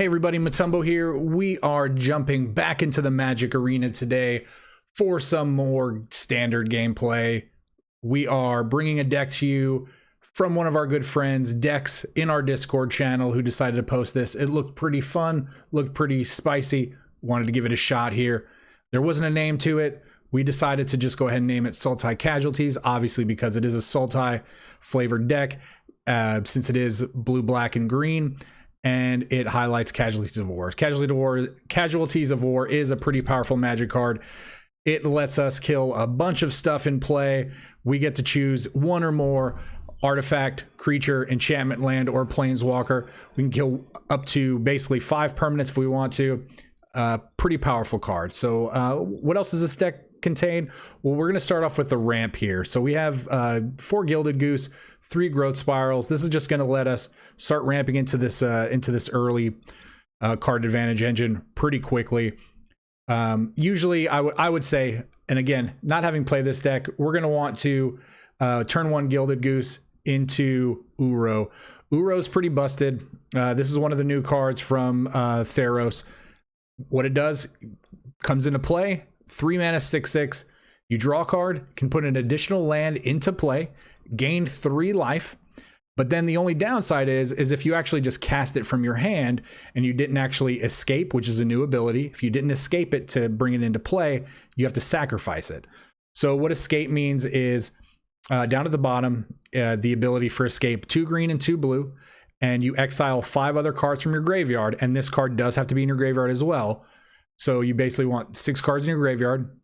Hey everybody, Motumbo here. We are jumping back into the Magic Arena today for some more standard gameplay. We are bringing a deck to you from one of our good friends, DexZ, in our Discord channel, who decided to post this. It looked pretty fun, looked pretty spicy. Wanted to give it a shot here. There wasn't a name to it. We decided to just go ahead and name it Sultai Casualties, obviously because it is a Sultai flavored deck, since it is blue, black, and green. And it highlights Casualties of War. Casualties of War is a pretty powerful Magic card. It lets us kill a bunch of stuff in play. We get to choose one or more artifact, creature, enchantment, land, or planeswalker. We can kill up to basically 5 permanents if we want to. Pretty powerful card. So what else does this deck contain? Well, we're going to start off with the ramp here. So we have 4 Gilded Goose, 3 growth spirals. This is just going to let us start ramping into this early card advantage engine pretty quickly. Usually I would say, and again, not having played this deck, we're going to want to turn 1 Gilded Goose into Uro. Uro's pretty busted. This is one of the new cards from Theros. What it does, comes into play, 3 mana, 6/6. You draw a card, can put an additional land into play, gain 3 life. But then the only downside is if you actually just cast it from your hand and you didn't actually escape, which is a new ability. If you didn't escape it to bring it into play, you have to sacrifice it. So what escape means is down at the bottom, the ability for escape, 2 green and 2 blue. And you exile 5 other cards from your graveyard. And this card does have to be in your graveyard as well. So you basically want 6 cards in your graveyard.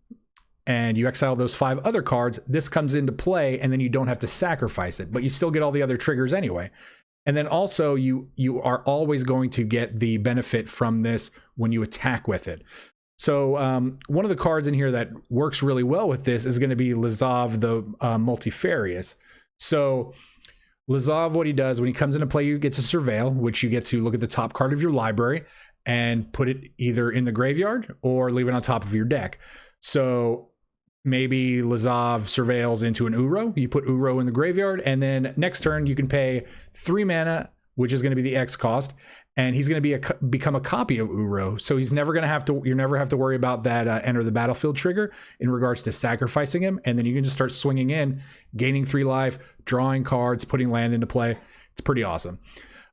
And you exile those 5 other cards. This comes into play, and then you don't have to sacrifice it. But you still get all the other triggers anyway. And then also, you are always going to get the benefit from this when you attack with it. So one of the cards in here that works really well with this is going to be Lazav, the Multifarious. So Lazav, what he does when he comes into play, you get to surveil, which you get to look at the top card of your library and put it either in the graveyard or leave it on top of your deck. So maybe Lazav surveils into an Uro. You put Uro in the graveyard, and then next turn you can pay 3 mana, which is going to be the X cost, and he's going to become a copy of Uro. So he's never going to have to. You never have to worry about that enter the battlefield trigger in regards to sacrificing him, and then you can just start swinging in, gaining 3 life, drawing cards, putting land into play. It's pretty awesome.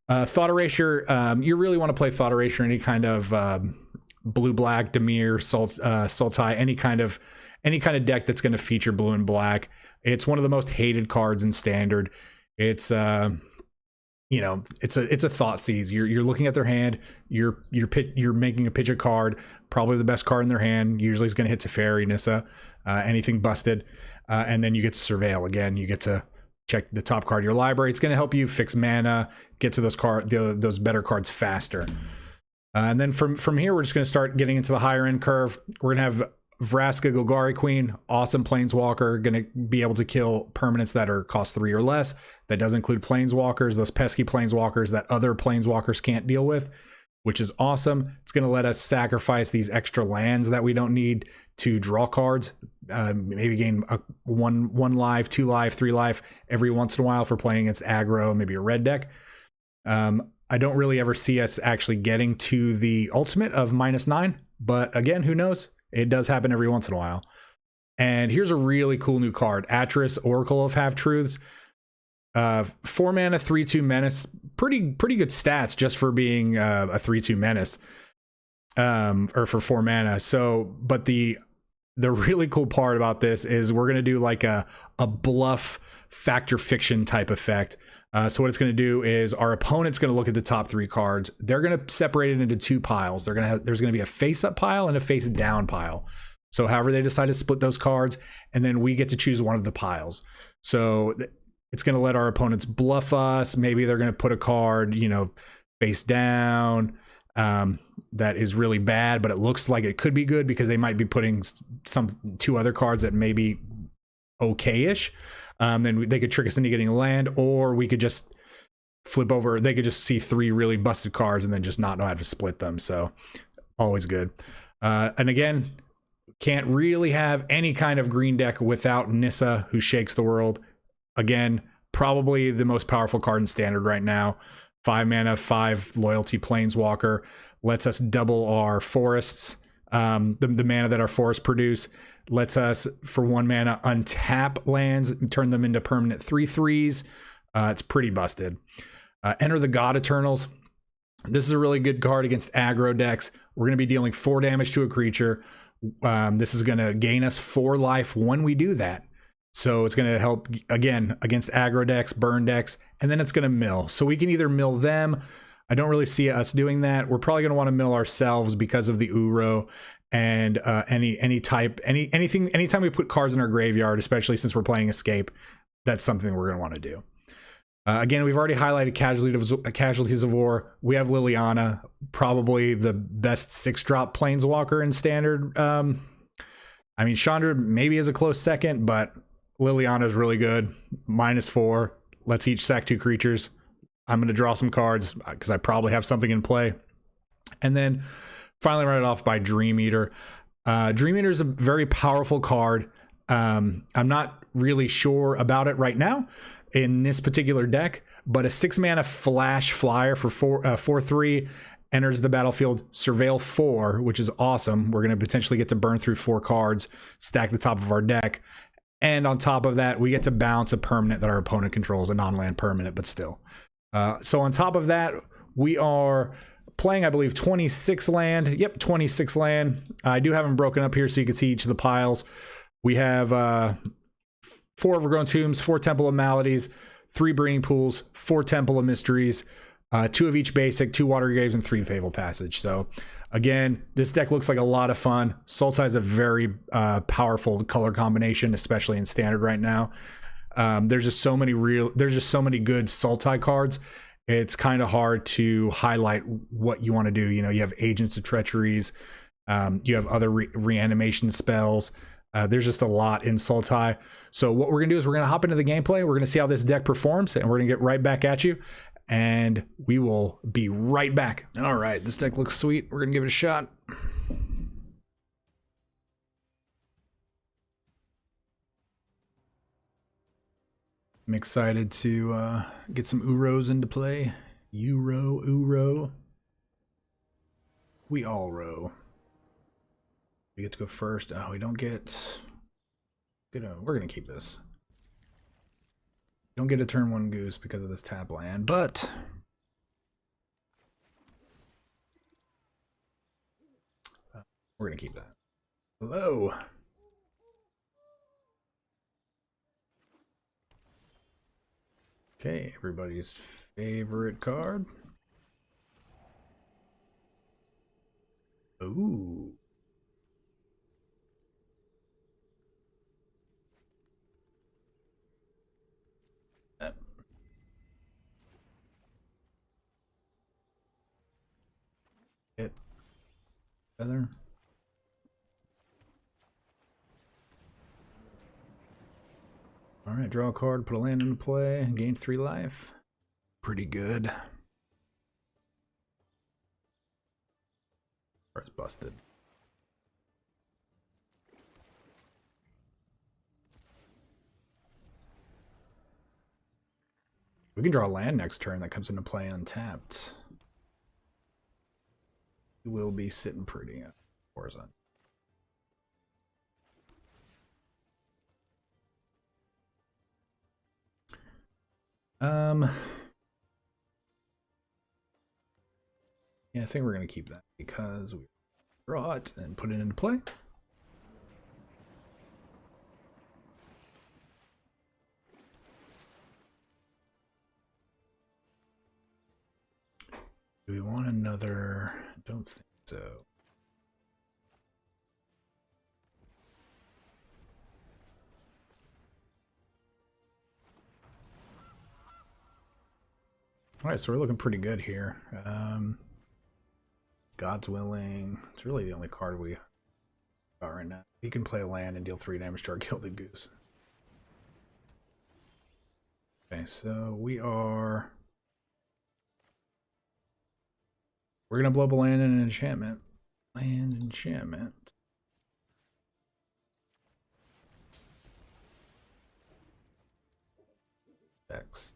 Thought Erasure. You really want to play Thought Erasure any kind of blue black, Dimir, Sultai, any kind of deck that's going to feature blue and black. It's one of the most hated cards in standard. It's it's a thought seize. You're looking at their hand. You're making a pitch a card, probably the best card in their hand. Usually, it's going to hit Teferi, Nissa, anything busted, and then you get to surveil again. You get to check the top card of your library. It's going to help you fix mana, get to those better cards faster. And then from here, we're just going to start getting into the higher end curve. We're going to have Vraska, Golgari Queen, awesome planeswalker, going to be able to kill permanents that are cost 3 or less. That does include planeswalkers, those pesky planeswalkers that other planeswalkers can't deal with, which is awesome. It's going to let us sacrifice these extra lands that we don't need to draw cards. Maybe gain one life, 2 life, 3 life every once in a while for playing against aggro, maybe a red deck. I don't really ever see us actually getting to the ultimate of -9, but again, who knows? It does happen every once in a while. And here's a really cool new card, Atris, Oracle of Half-Truths. 4 mana, 3/2 menace. Pretty good stats just for being a 3/2 menace. Or for 4 mana. So, but the really cool part about this is we're going to do like a bluff factor fiction type effect. So what it's going to do is our opponent's going to look at the top 3 cards. They're going to separate it into 2 piles. There's going to be a face-up pile and a face-down pile. So however they decide to split those cards, and then we get to choose one of the piles. So it's going to let our opponents bluff us. Maybe they're going to put a card, face down, that is really bad, but it looks like it could be good because they might be putting 2 other cards that may be okay-ish. Then they could trick us into getting a land, or we could just flip over. They could just see 3 really busted cards and then just not know how to split them. So always good. And again, can't really have any kind of green deck without Nissa, who shakes the world. Again, probably the most powerful card in standard right now. 5 mana, 5 loyalty planeswalker. Lets us double our forests, the mana that our forests produce. Lets us, for 1 mana, untap lands and turn them into permanent 3/3s. It's pretty busted. Enter the God Eternals. This is a really good card against aggro decks. We're going to be dealing 4 damage to a creature. This is going to gain us 4 life when we do that. So it's going to help, again, against aggro decks, burn decks, and then it's going to mill. So we can either mill them. I don't really see us doing that. We're probably going to want to mill ourselves because of the Uro and anytime we put cards in our graveyard, especially since we're playing Escape, that's something we're going to want to do. Again, we've already highlighted Casualties of War. We have Liliana, probably the best 6-drop planeswalker in Standard. I mean, Chandra maybe is a close second, but Liliana is really good. -4. Let's each sack 2 creatures. I'm going to draw some cards because I probably have something in play. And then finally run it off by Dream Eater. Dream Eater is a very powerful card. I'm not really sure about it right now in this particular deck, but a 6 mana flash flyer for 4/3 enters the battlefield, surveil 4, which is awesome. We're going to potentially get to burn through 4 cards, stack the top of our deck. And on top of that, we get to bounce a permanent that our opponent controls, a non-land permanent, but still. So on top of that, we are playing, I believe, 26 land. Yep, 26 land. I do have them broken up here so you can see each of the piles. We have 4 Overgrown Tombs, 4 Temple of Maladies, 3 Breeding Pools, 4 Temple of Mysteries, 2 of each basic, 2 Watery Graves, and 3 Fatal Passage. So again, this deck looks like a lot of fun. Sultai is a very powerful color combination, especially in Standard right now. There's just so many good Sultai cards. It's kind of hard to highlight what you want to do. You know, you have Agents of Treacheries, you have other reanimation spells. There's just a lot in Sultai. So what we're gonna do is we're gonna hop into the gameplay. We're gonna see how this deck performs, and we're gonna get right back at you. And we will be right back. All right, this deck looks sweet. We're gonna give it a shot. I'm excited to get some Uros into play. Uro. We all row. We get to go first. Oh, we don't get... We're going to keep this. Don't get a turn 1 goose because of this tap land, but... we're going to keep that. Hello. Okay, everybody's favorite card. Ooh. Hit. Feather. Alright, draw a card, put a land into play, gain 3 life. Pretty good. It's busted. We can draw a land next turn that comes into play untapped. We will be sitting pretty horizontal. Yeah, I think we're going to keep that because we draw it and put it into play. Do we want another? Don't think so. All right, so we're looking pretty good here. God's Willing. It's really the only card we got right now. He can play a land and deal 3 damage to our Gilded Goose. Okay, so we're gonna blow up a land and an enchantment. Land enchantment. Dex.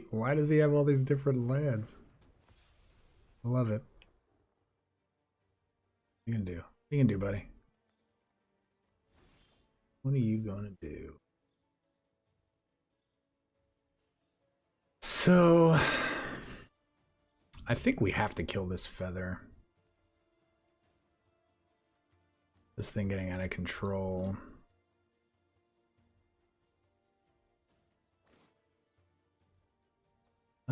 Why does he have all these different lands? I love it. What are you gonna do? What are you gonna do, buddy? What are you gonna do? So I think we have to kill this feather. This thing getting out of control.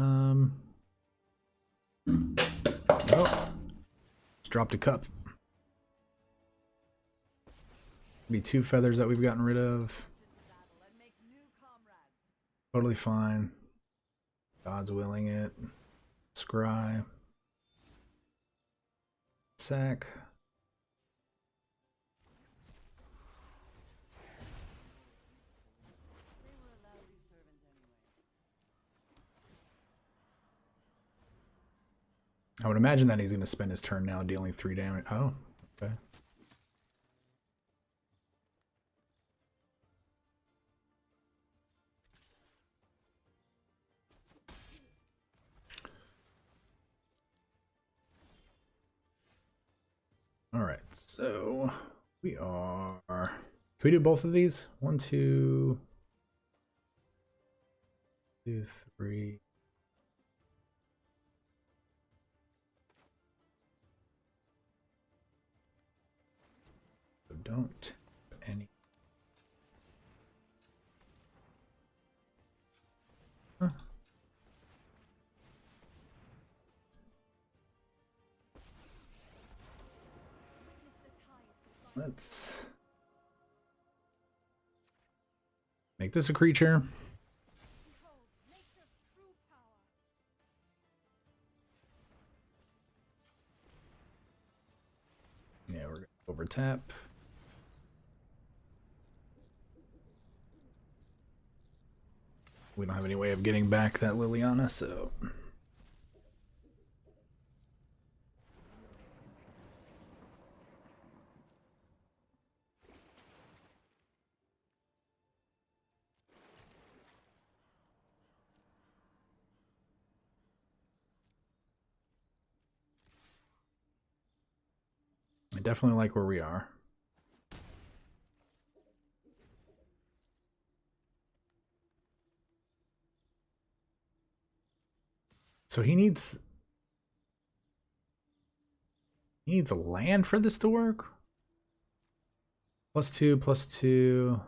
Oh, just dropped a cup. Be 2 feathers that we've gotten rid of. Totally fine. God's willing it. Scry. Sack. I would imagine that he's going to spend his turn now dealing 3 damage. Oh, okay. All right, so we are... Can we do both of these? 1, 2, 2, 3... Don't any. Huh. Let's make this a creature. Yeah, we're gonna over tap. We don't have any way of getting back that Liliana, so... I definitely like where we are. So he needs a land for this to work? +2, +2.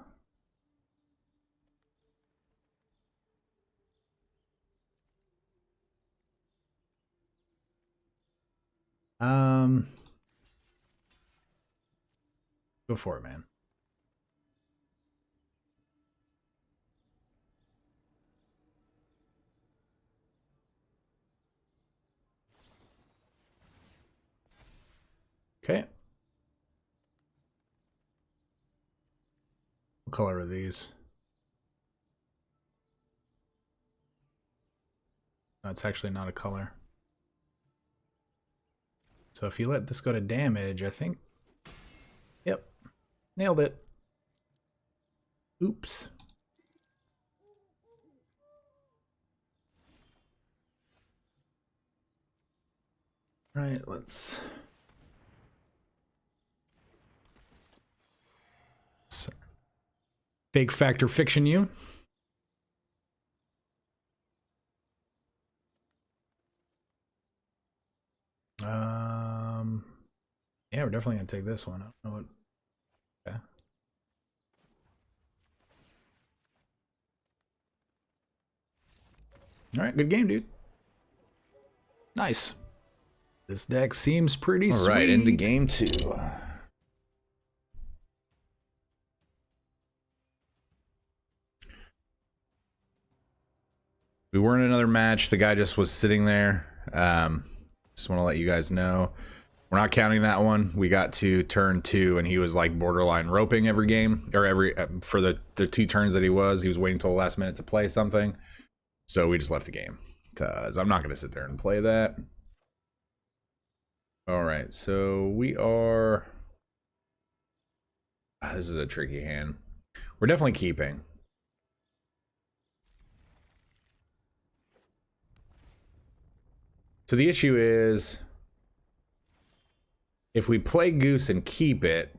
Go for it, man. Okay. What color are these? No, it's actually not a color. So if you let this go to damage, I think... Yep. Nailed it. Oops. All right, let's... Fake factor fiction you. Yeah, we're definitely gonna take this one. I don't know what. Okay. All right, good game, dude. Nice. This deck seems pretty sweet. All right, into game 2. We were in another match. The guy just was sitting there. Just want to let you guys know. We're not counting that one. We got to turn 2, and he was like borderline roping every game, or for the 2 turns that he was waiting till the last minute to play something. So we just left the game because I'm not going to sit there and play that. All right, so we are... this is a tricky hand. We're definitely keeping. So the issue is, if we play Goose and keep it,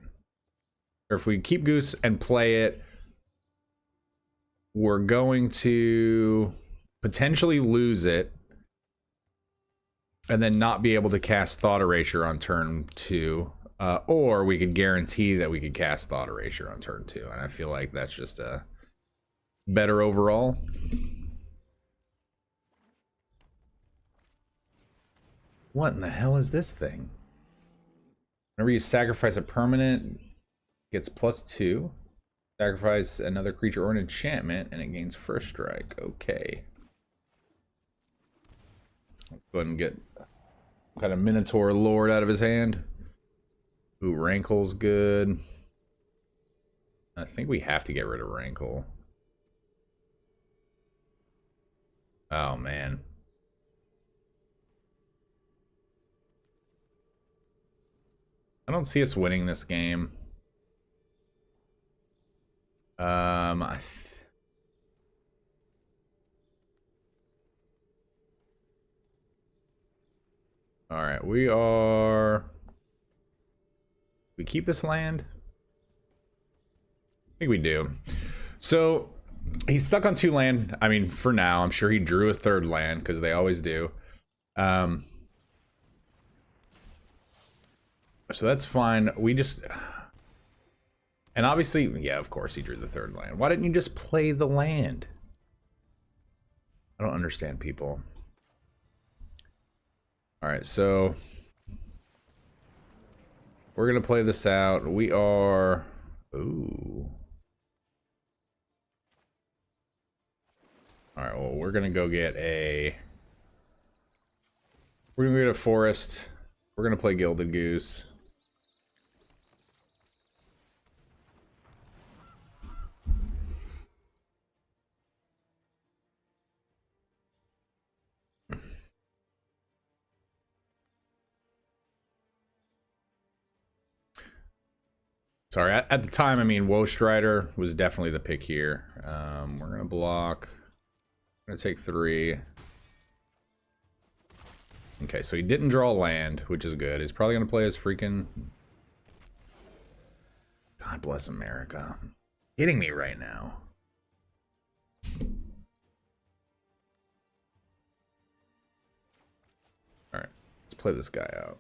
or if we keep Goose and play it, we're going to potentially lose it and then not be able to cast Thought Erasure on turn 2. Or we could guarantee that we could cast Thought Erasure on turn 2. And I feel like that's just a better overall. What in the hell is this thing? Whenever you sacrifice a permanent, it gets +2. Sacrifice another creature or an enchantment, and it gains first strike. Okay. Let's go ahead and get kind of Minotaur Lord out of his hand. Ooh, Rankle's good. I think we have to get rid of Rankle. Oh, man. I don't see us winning this game. All right, we keep this land? I think we do. So he's stuck on 2 land. I mean, for now, I'm sure he drew a 3rd land because they always do. So that's fine. We just... And obviously, yeah, of course he drew the 3rd land. Why didn't you just play the land? I don't understand people. Alright, so... we're going to play this out. We are... Ooh. Alright, well, we're going to go get a... We're going to get a forest. We're going to play Gilded Goose. Sorry, at the time, I mean, Woe Strider was definitely the pick here. We're going to block. We're going to take 3. Okay, so he didn't draw land, which is good. He's probably going to play his freaking... God bless America. Hitting me right now. Alright, let's play this guy out.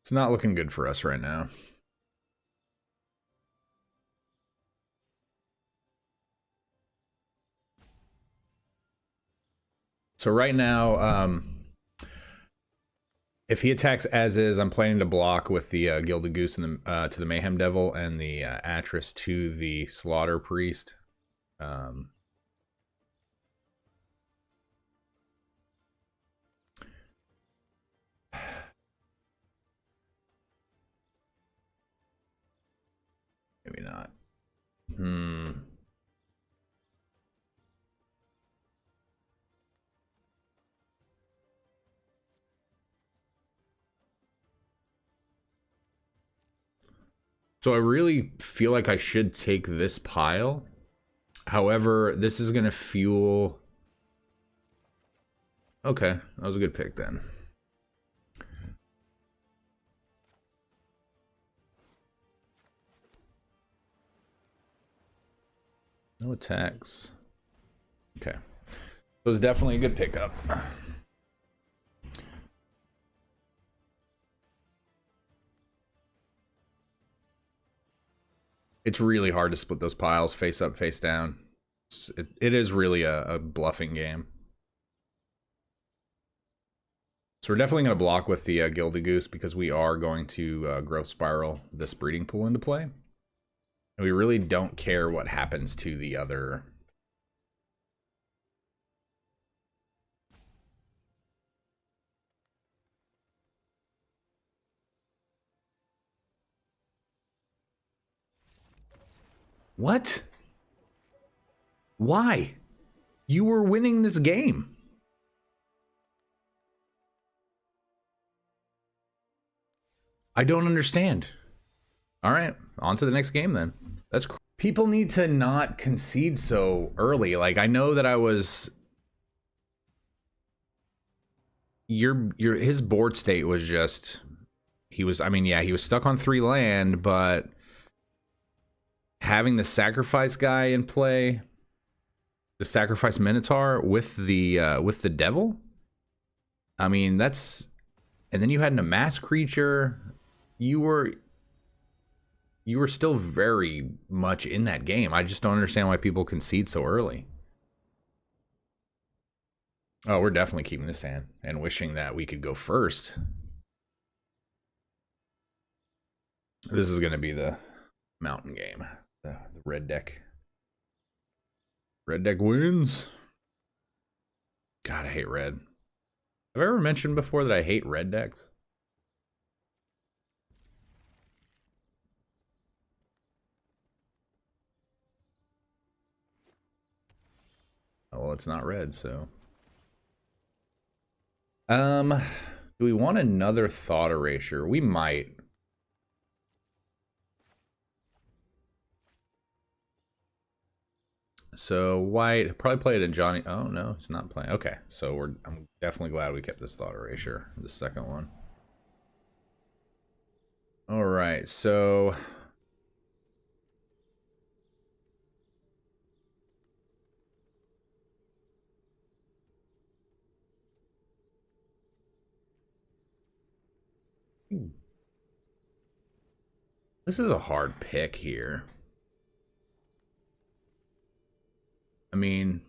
It's not looking good for us right now. So right now, if he attacks as is, I'm planning to block with the Gilded Goose and the, to the Mayhem Devil and the Atris to the Slaughter Priest. Maybe not. So I really feel like I should take this pile. However, this is going to fuel... Okay, that was a good pick then. No attacks. Okay. So it's definitely a good pickup. It's really hard to split those piles face up, face down. It is really a bluffing game. So we're definitely going to block with the Gilded Goose because we are going to Growth Spiral this breeding pool into play. And we really don't care what happens to the other... What? Why? You were winning this game. I don't understand. All right. on to the next game then. People need to not concede so early. Like, I know that I was... his board state was just... He was stuck on 3 land, but... having the sacrifice guy in play... the sacrifice Minotaur with the devil? I mean, that's... And then you had an amass creature. You were still very much in that game. I just don't understand why people concede so early. Oh, we're definitely keeping this hand and wishing that we could go first. This is going to be the mountain game. The red deck. Red deck wins. God, I hate red. Have I ever mentioned before that I hate red decks? Oh, well, it's not red, so... do we want another Thought Erasure? We might. So white probably played a Johnny. Oh no, it's not playing. Okay, so I'm definitely glad we kept this Thought Erasure, the second one. All right, so this is a hard pick here. I mean,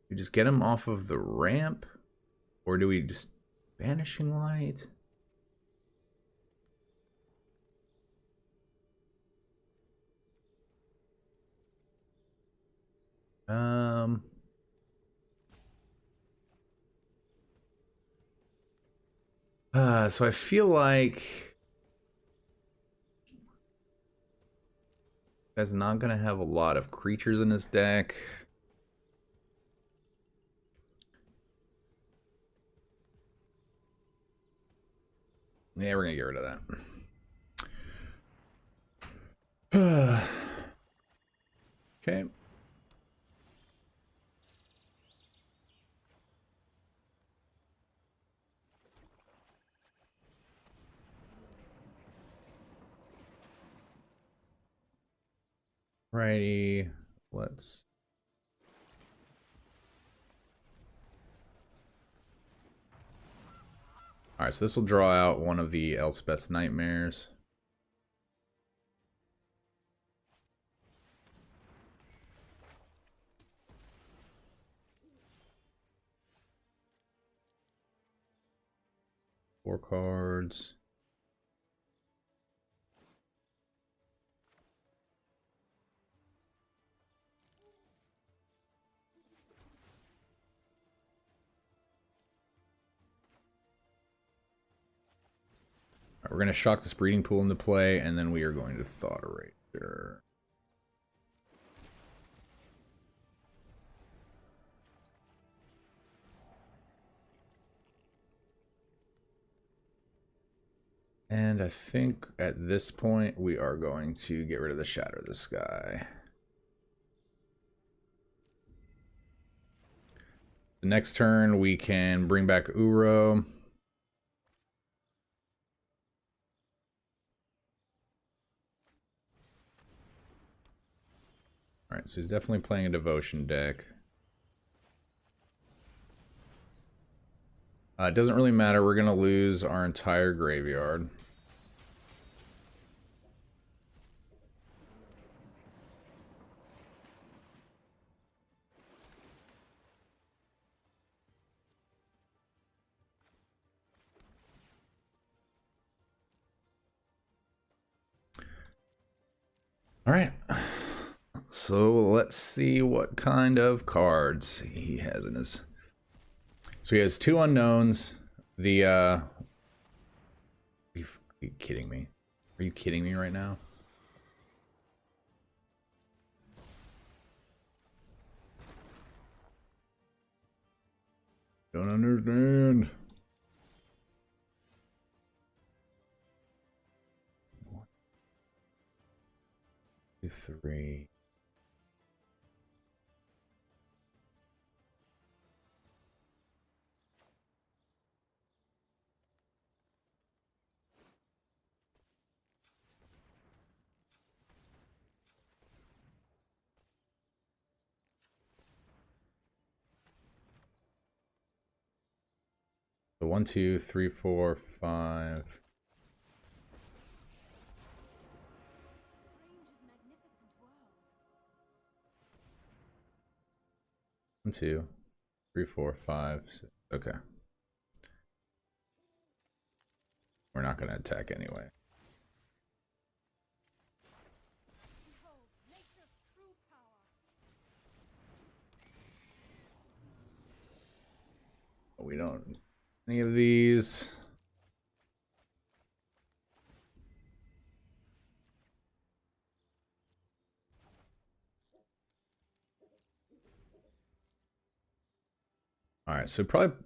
we just get him off of the ramp, or do we just Vanishing Light? So I feel like guy's not gonna have a lot of creatures in his deck. Yeah, we're gonna get rid of that. Okay. Righty, let's... Alright, so this will draw out one of the Elspeth's Nightmares. Four cards. We're going to shock this breeding pool into play, and then we are going to Thought Erasure. And I think at this point we are going to get rid of the Shatter the Sky. The next turn we can bring back Uro. Alright, so he's definitely playing a Devotion deck. It doesn't really matter, we're going to lose our entire graveyard. Alright. So let's see what kind of cards he has in his... So he has two unknowns. The are you kidding me? Are you kidding me right now? Don't understand. 3. So 1, 2, 3, 4, 5. One, 2, 3, 4, 5, 6. Okay. We're not going to attack anyway. We don't any of these. All right, so probably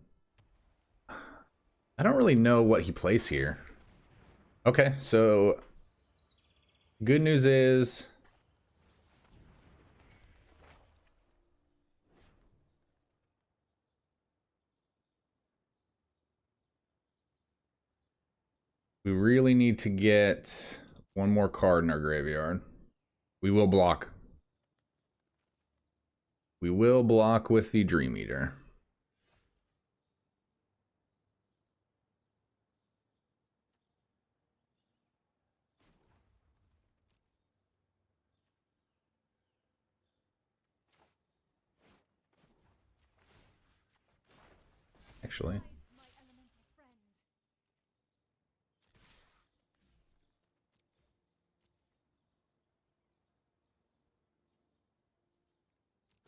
I don't really know what he plays here. Okay, so good news is we really need to get one more card in our graveyard. We will block. We will block with the Dream Eater. Actually.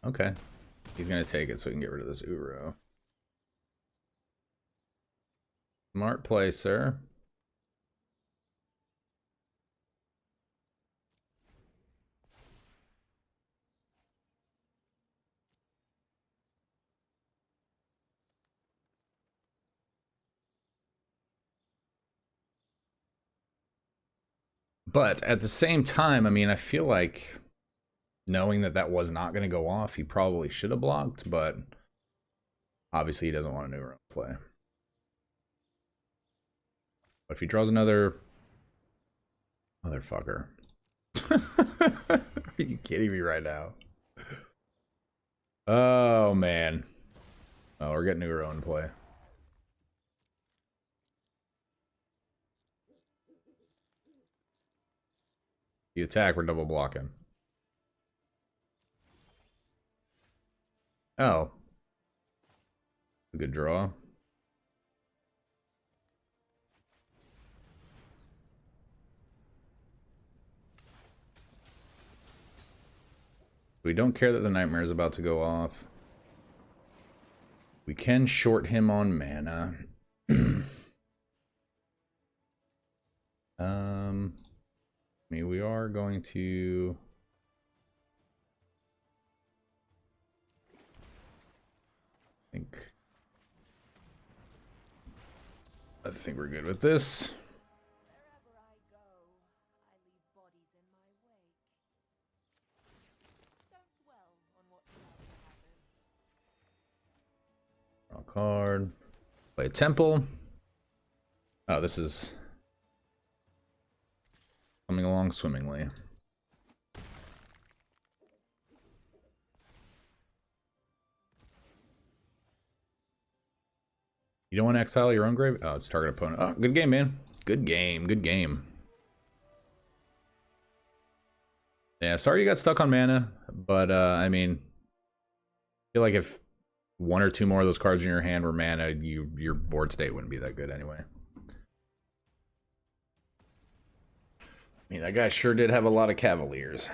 Okay. He's going to take it so we can get rid of this Uro. Smart play, sir. But at the same time, I mean, I feel like knowing that that was not going to go off, he probably should have blocked, but obviously he doesn't want a new round play. But if he draws another motherfucker. Are you kidding me right now? Oh, man. Oh, we're getting Uro in play. The attack, we're double blocking. Oh. A good draw. We don't care that the Nightmare is about to go off. We can short him on mana. I mean, we are going to... I think we're good with this. Draw a card. Play a Temple. Oh, this is coming along swimmingly. You don't want to exile your own grave? Oh, it's target opponent. Oh, good game, man. Good game. Good game. Yeah, sorry you got stuck on mana, but I mean, I feel like if one or two more of those cards in your hand were mana, your board state wouldn't be that good anyway. I mean, that guy sure did have a lot of Cavaliers.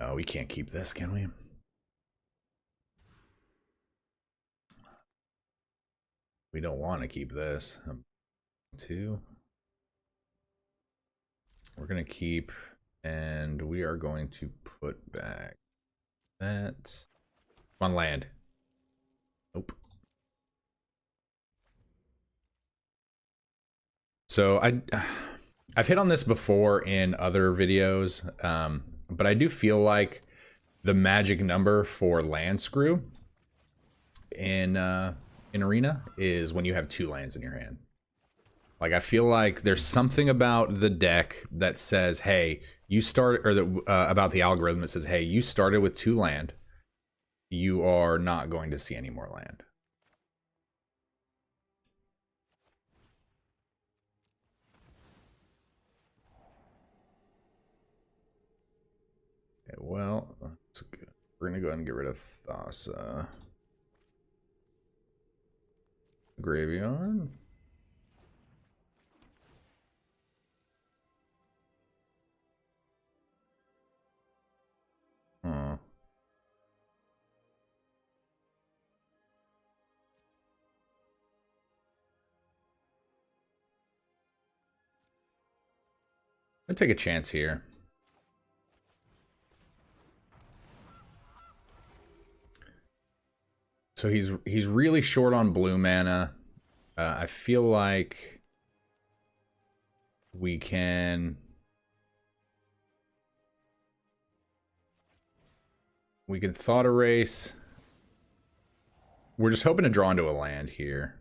Oh, we can't keep this, can we? We don't want to keep this. 2. We're going to keep, and we are going to put back that. On land. Nope. So I've hit on this before in other videos, but I do feel like the magic number for land screw in Arena is when you have 2 lands in your hand. Like, I feel like there's something about the deck that says, hey, you start, or about the algorithm that says, hey, you started with 2 land. You are not going to see any more land. Okay, well, we're going to go ahead and get rid of Thassa. Graveyard. Huh. I'll take a chance here. So he's really short on blue mana. I feel like we can Thought Erase. We're just hoping to draw into a land here.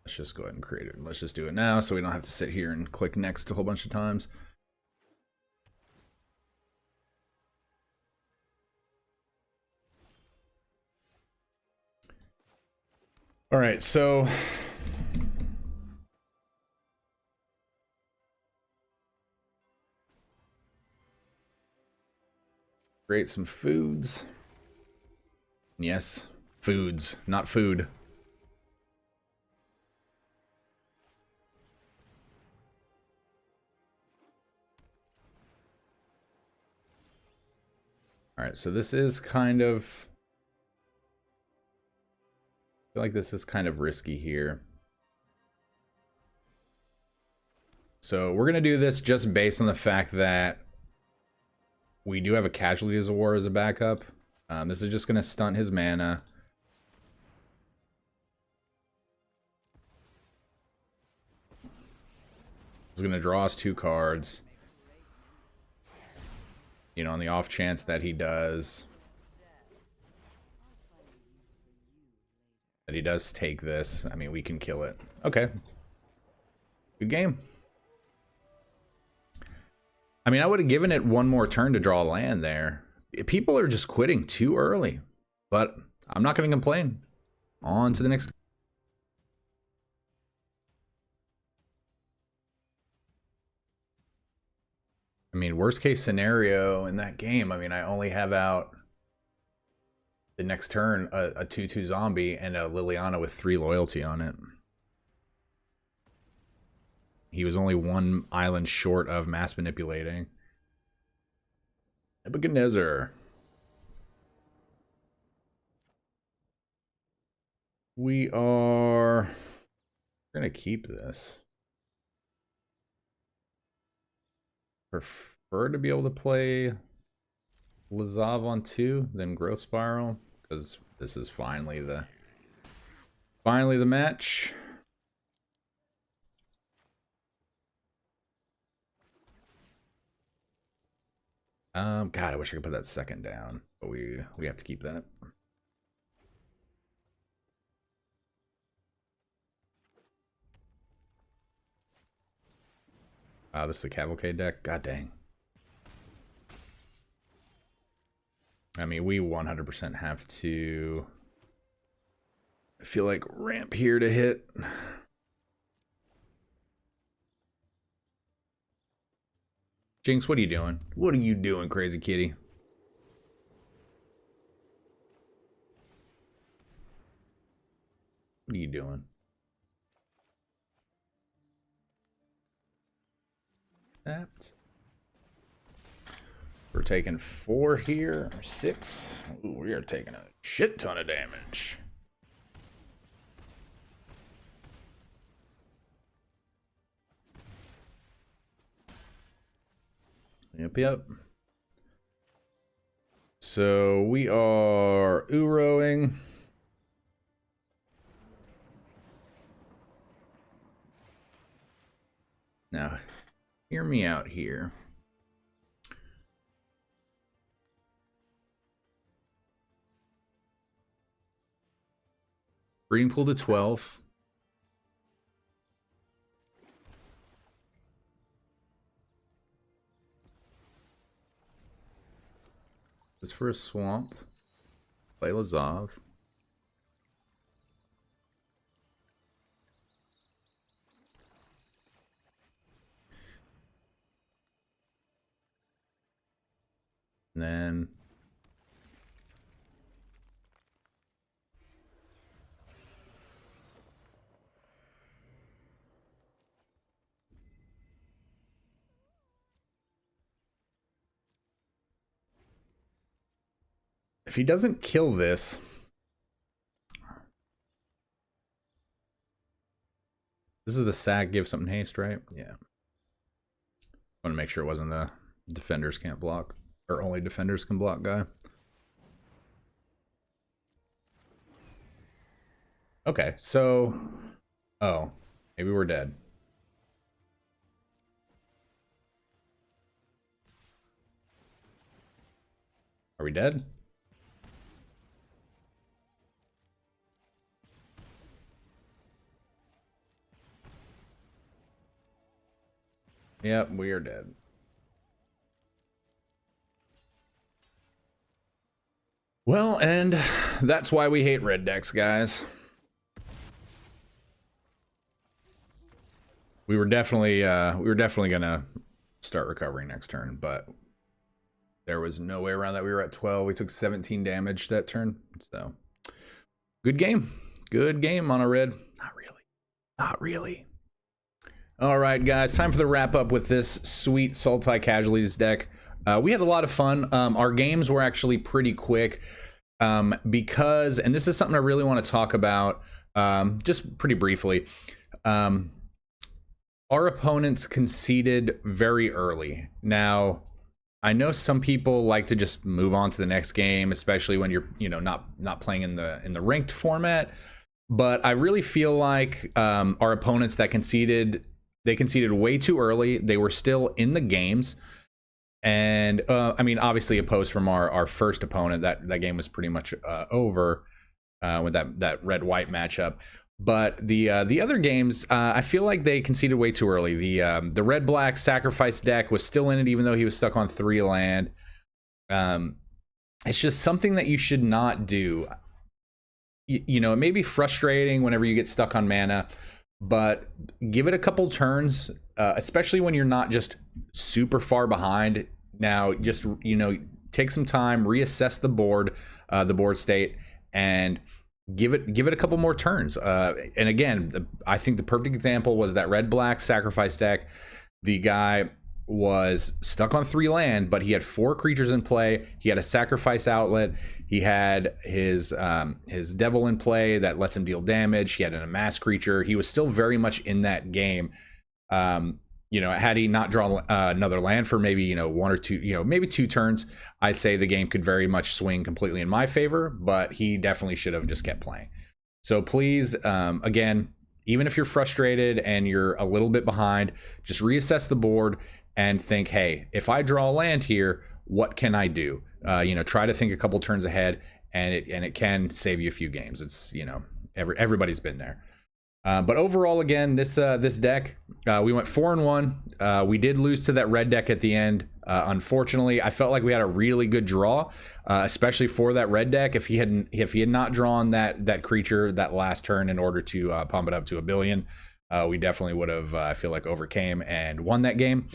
Let's just go ahead and create it. Let's just do it now so we don't have to sit here and click next a whole bunch of times. All right, so create some foods. Yes, foods, not food. All right, so this is kind of, I feel like this is kind of risky here. So we're gonna do this just based on the fact that we do have a Casualties of War as a backup. This is just gonna stunt his mana. It's gonna draw us 2 cards. You know, on the off chance that he does take this, I mean, we can kill it. Okay. Good game. I mean, I would have given it one more turn to draw land there. People are just quitting too early, but I'm not going to complain. On to the next. I mean, worst case scenario in that game, I mean, I only have out the next turn a 2/2 zombie and a Liliana with 3 loyalty on it. He was only 1 island short of mass manipulating. Nebuchadnezzar. We are gonna keep this. Prefer to be able to play Lazav on 2 than Growth Spiral, because this is finally the match. God, I wish I could put that second down, but we have to keep that. This is a Cavalcade deck. God dang. I mean, we 100% have to, I feel like, ramp here to hit. Jinx, what are you doing? What are you doing, crazy kitty? What are you doing? Tapped. We're taking 4 here, or 6. Ooh, we are taking a shit ton of damage. Yep. so we are Uroing. Now, hear me out here. Breeding pool to 12. This for a swamp. Play Lazav. And then if he doesn't kill this, this is the sack, give something haste, right? Yeah. Want to make sure it wasn't the defenders can't block, or only defenders can block guy. Okay, so, oh, maybe we're dead. Are we dead? Yep, we are dead. Well, and that's why we hate red decks, guys. We were definitely gonna start recovering next turn, but there was no way around that. We were at 12. We took 17 damage that turn. So good game. Good game on a red. Not really. Not really. All right, guys, time for the wrap up with this sweet Sultai Casualties deck. We had a lot of fun. Our games were actually pretty quick because, and this is something I really want to talk about just pretty briefly. Our opponents conceded very early. Now, I know some people like to just move on to the next game, especially when you're, not playing in the ranked format. But I really feel like our opponents that conceded, they conceded way too early. They were still in the games. And I mean, obviously opposed from our first opponent, that game was pretty much over with that red-white matchup. But the other games, I feel like they conceded way too early. The red-black sacrifice deck was still in it, even though he was stuck on 3 land. It's just something that you should not do. It may be frustrating whenever you get stuck on mana, but give it a couple turns, especially when you're not just super far behind. Now, just, take some time, reassess the board state, and give it a couple more turns. And again, I think the perfect example was that red-black sacrifice deck. The guy was stuck on 3 land, but he had 4 creatures in play. He had a sacrifice outlet. He had his devil in play that lets him deal damage. He had an amass creature. He was still very much in that game. Had he not drawn another land for maybe 1 or 2, maybe 2 turns, I say the game could very much swing completely in my favor. But he definitely should have just kept playing. So please, again, even if you're frustrated and you're a little bit behind, just reassess the board and think, hey, if I draw a land here, what can I do? Try to think a couple turns ahead, and it can save you a few games. It's everybody's been there. But overall, again, this deck, we went 4-1. We did lose to that red deck at the end. Unfortunately, I felt like we had a really good draw, especially for that red deck. If he had not drawn that creature that last turn in order to pump it up to 1 billion, we definitely would have, I feel like, overcame and won that game.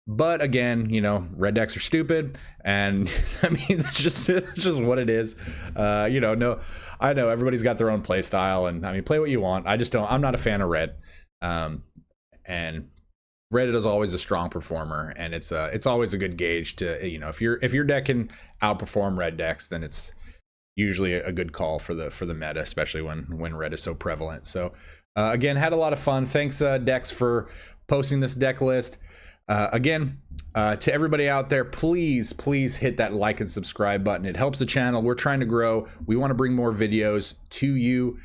But again, red decks are stupid, and I mean, it's just what it is. No, I know everybody's got their own play style, and I mean, play what you want. I'm not a fan of red, and red is always a strong performer, and it's always a good gauge to, if your deck can outperform red decks, then it's usually a good call for the meta, especially when red is so prevalent. So again, had a lot of fun. Thanks, Dex, for posting this deck list. Again, to everybody out there, please hit that like and subscribe button. It helps the channel. We're trying to grow. We want to bring more videos to you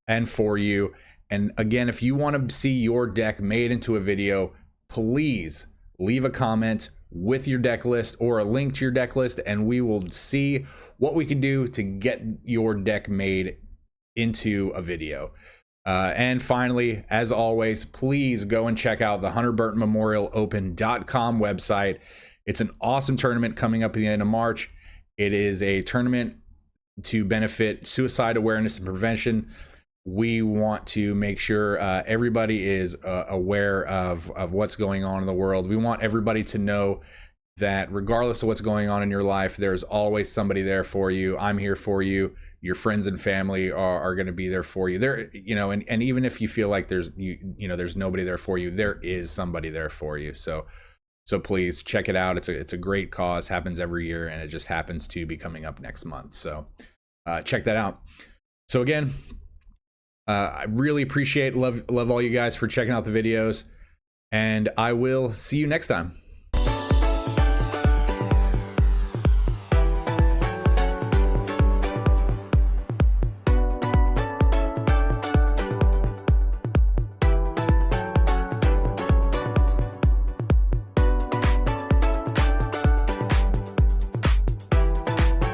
and for you. And again, if you want to see your deck made into a video, please leave a comment with your deck list or a link to your deck list, and we will see what we can do to get your deck made into a video. And finally, as always, please go and check out the HunterBurtonMemorialOpen.com website. It's an awesome tournament coming up at the end of March. It is a tournament to benefit suicide awareness and prevention. We want to make sure everybody is aware of what's going on in the world. We want everybody to know that regardless of what's going on in your life, there's always somebody there for you. I'm here for you. Your friends and family are going to be there for you. There, you know, and even if you feel like there's there's nobody there for you, there is somebody there for you. So please check it out. It's a great cause. Happens every year, and it just happens to be coming up next month. So check that out. So again, I really appreciate, love all you guys for checking out the videos, and I will see you next time.